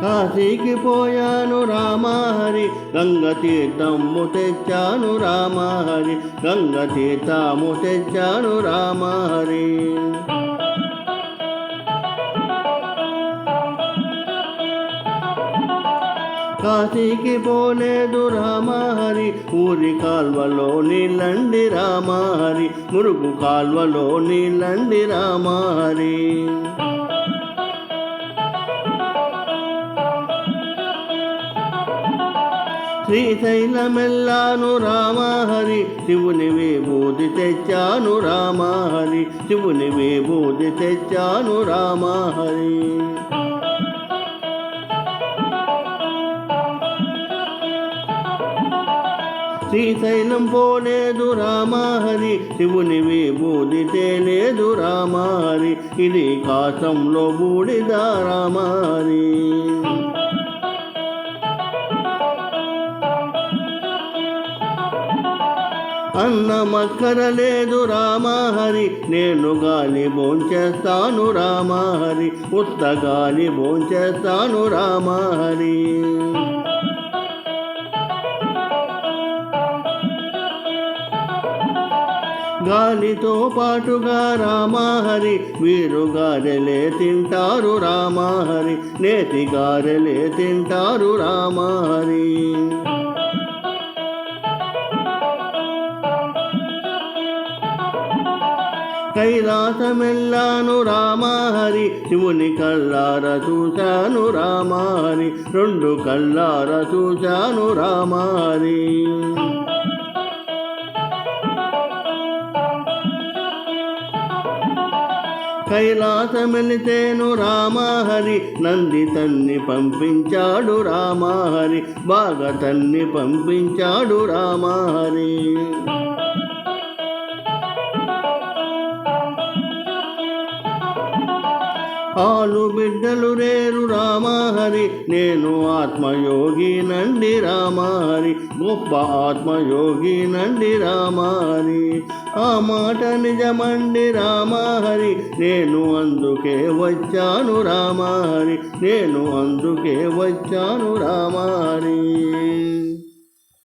కాశీకి పోయాను రామహరి గంగ తీర్థము తెచ్చాను రామహరి గంగ తీర్థము తెచ్చాను రామహరి కాశీకి పోలేదు రామహరి ఊరి కాల్వలో నీళ్ళండి రామహరి మురుగు కాల్వలో నీళ్ళండి రామహరి శ్రీశైలమెల్లాను రామహరి శివుని విభూతి తెచ్చాను రామహరి శివుని విభూతి తెచ్చాను రామహరి శ్రీశైలం పోలేదు రామహరి శివుని విభూతి తేలేదు రామహరి ఇది కాశంలో బూడిద రామహరి అన్నమక్కరలేదు రామహరి నేను గాలి భోంచేస్తాను రామహరి ఉత్త గాలి భోంచేస్తాను రామహరి గాలితో పాటుగా రామహరి వీరు గారెలే తింటారు రామహరి నేతి గారెలే తింటారు రామహరి కైలాసమెల్లాను రామహరి శివుని కళ్ళార చూశాను రామహరి రెండు కళ్ళార చూశాను రామహరి కైలాసమెలితేను రామహరి నంది తన్ని పంపించాడు రామహరి బాగా తన్ని పంపించాడు రామహరి ఆలు బిడ్డలు రేరు రామహరి నేను ఆత్మయోగి నండి రామహరి గొప్ప ఆత్మయోగి నండి రామహరి ఆ మాట నిజమండి రామహరి నేను అందుకే వచ్చాను రామహరి నేను అందుకే వచ్చాను రామహరి